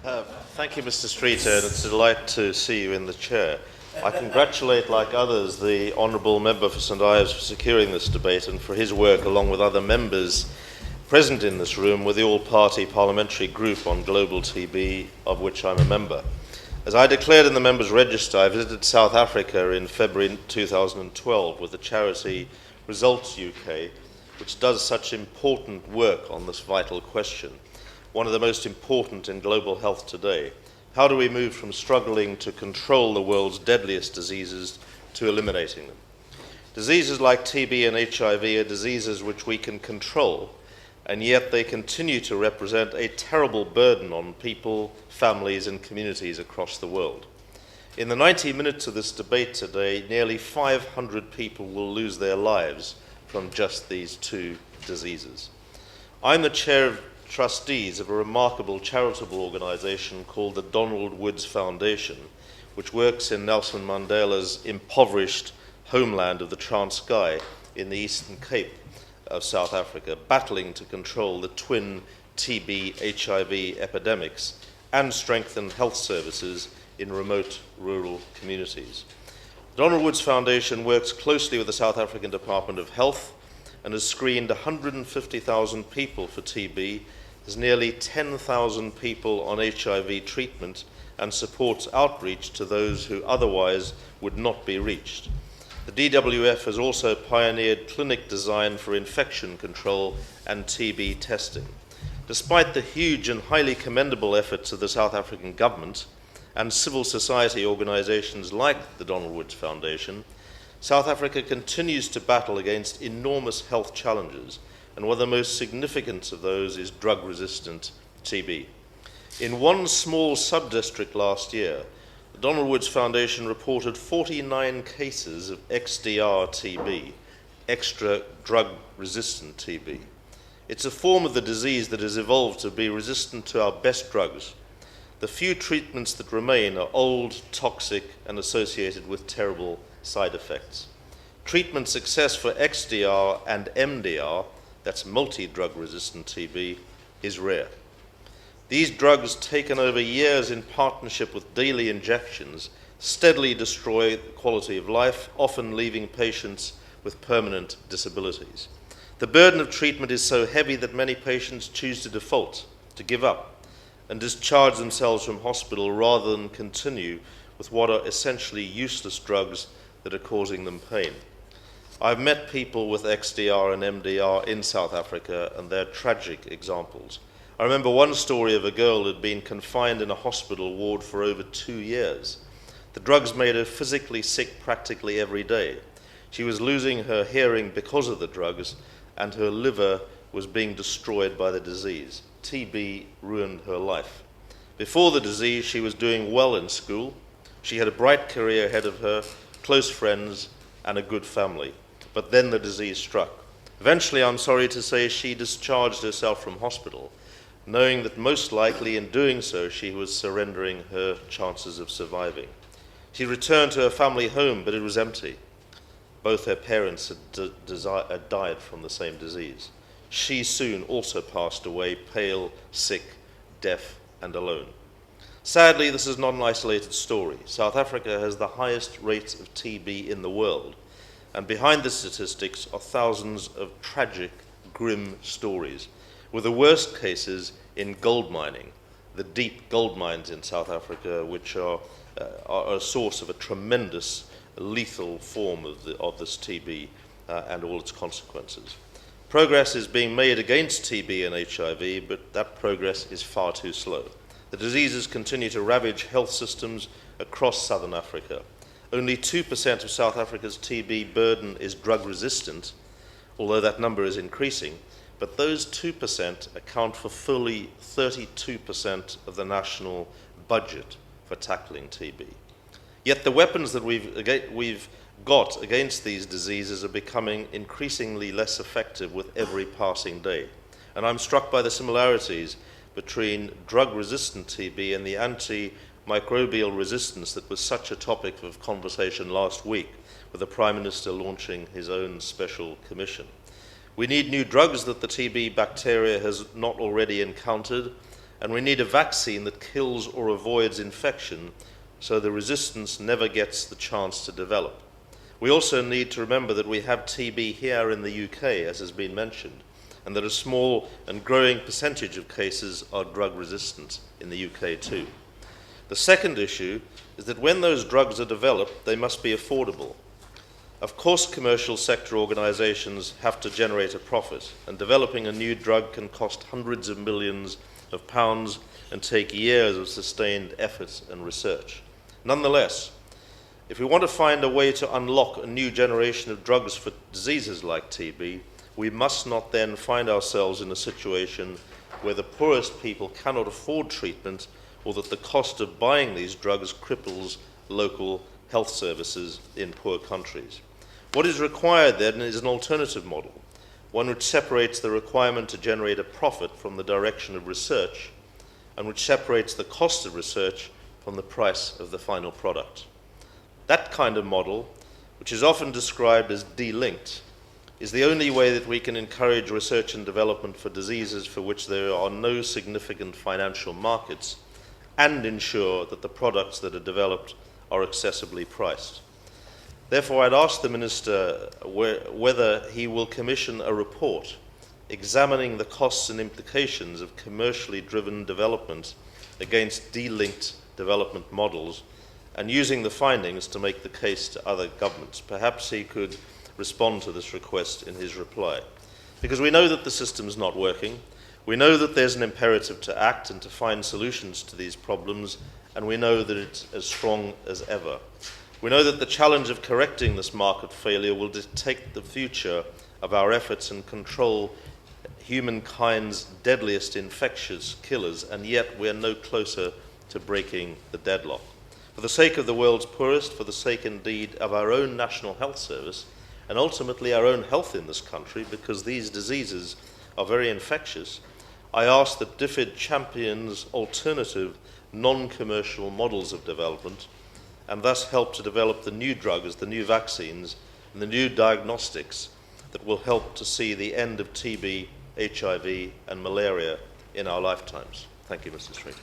Thank you, Mr. Streeter, and it's a delight to see you in the chair. I congratulate, like others, the Honourable Member for St Ives for securing this debate and for his work, along with other members present in this room, with the All-Party Parliamentary Group on Global TB, of which I'm a member. As I declared in the Members' Register, I visited South Africa in February 2012 with the charity Results UK, which does such important work on this vital question, one of the most important in global health today. How do we move from struggling to control the world's deadliest diseases to eliminating them? Diseases like TB and HIV are diseases which we can control, and yet they continue to represent a terrible burden on people, families, and communities across the world. In the 90 minutes of this debate today, nearly 500 people will lose their lives from just these two diseases. I'm the chair of trustees of a remarkable charitable organisation called the Donald Woods Foundation, which works in Nelson Mandela's impoverished homeland of the Transkei in the Eastern Cape of South Africa, battling to control the twin TB HIV epidemics and strengthen health services in remote rural communities. The Donald Woods Foundation works closely with the South African Department of Health and has screened 150,000 people for TB. There's nearly 10,000 people on HIV treatment and supports outreach to those who otherwise would not be reached. The DWF has also pioneered clinic design for infection control and TB testing. Despite the huge and highly commendable efforts of the South African government and civil society organisations like the Donald Woods Foundation, South Africa continues to battle against enormous health challenges, and one of the most significant of those is drug-resistant TB. In one small sub-district last year, the Donald Woods Foundation reported 49 cases of XDR TB, extra drug-resistant TB. It's a form of the disease that has evolved to be resistant to our best drugs. The few treatments that remain are old, toxic, and associated with terrible side effects. Treatment success for XDR and MDR, that's multi-drug resistant TB, is rare. These drugs, taken over years in partnership with daily injections, steadily destroy the quality of life, often leaving patients with permanent disabilities. The burden of treatment is so heavy that many patients choose to default, to give up, and discharge themselves from hospital rather than continue with what are essentially useless drugs that are causing them pain. I've met people with XDR and MDR in South Africa, and they're tragic examples. I remember one story of a girl who had been confined in a hospital ward for over 2 years. The drugs made her physically sick practically every day. She was losing her hearing because of the drugs, and her liver was being destroyed by the disease. TB ruined her life. Before the disease, she was doing well in school. She had a bright career ahead of her, close friends, and a good family. But then the disease struck. Eventually, I'm sorry to say, she discharged herself from hospital, knowing that most likely in doing so, she was surrendering her chances of surviving. She returned to her family home, but it was empty. Both her parents had died from the same disease. She soon also passed away, pale, sick, deaf, and alone. Sadly, this is not an isolated story. South Africa has the highest rate of TB in the world, and behind the statistics are thousands of tragic, grim stories, with the worst cases in gold mining, the deep gold mines in South Africa, which are a source of a tremendous, lethal form of this TB and all its consequences. Progress is being made against TB and HIV, but that progress is far too slow. The diseases continue to ravage health systems across southern Africa. Only 2% of South Africa's TB burden is drug-resistant, although that number is increasing, but those 2% account for fully 32% of the national budget for tackling TB. Yet the weapons that we've got against these diseases are becoming increasingly less effective with every passing day. And I'm struck by the similarities between drug-resistant TB and the antimicrobial resistance that was such a topic of conversation last week, with the Prime Minister launching his own special commission. We need new drugs that the TB bacteria has not already encountered, and we need a vaccine that kills or avoids infection so the resistance never gets the chance to develop. We also need to remember that we have TB here in the UK, as has been mentioned, and that a small and growing percentage of cases are drug resistant in the UK too. The second issue is that when those drugs are developed, they must be affordable. Of course, commercial sector organisations have to generate a profit, and developing a new drug can cost hundreds of millions of pounds and take years of sustained effort and research. Nonetheless, if we want to find a way to unlock a new generation of drugs for diseases like TB, we must not then find ourselves in a situation where the poorest people cannot afford treatment, or that the cost of buying these drugs cripples local health services in poor countries. What is required then is an alternative model, one which separates the requirement to generate a profit from the direction of research, and which separates the cost of research from the price of the final product. That kind of model, which is often described as de-linked, is the only way that we can encourage research and development for diseases for which there are no significant financial markets, and ensure that the products that are developed are accessibly priced. Therefore, I'd ask the Minister whether he will commission a report examining the costs and implications of commercially driven development against de-linked development models, and using the findings to make the case to other governments. Perhaps he could respond to this request in his reply. Because we know that the system is not working, we know that there's an imperative to act and to find solutions to these problems, and we know that it's as strong as ever. We know that the challenge of correcting this market failure will dictate the future of our efforts and control humankind's deadliest infectious killers, and yet we're no closer to breaking the deadlock. For the sake of the world's poorest, for the sake indeed of our own National Health Service, and ultimately our own health in this country, because these diseases are very infectious, I ask that DFID champions alternative, non-commercial models of development, and thus help to develop the new drugs, the new vaccines, and the new diagnostics that will help to see the end of TB, HIV, and malaria in our lifetimes. Thank you, Mr. Streeter.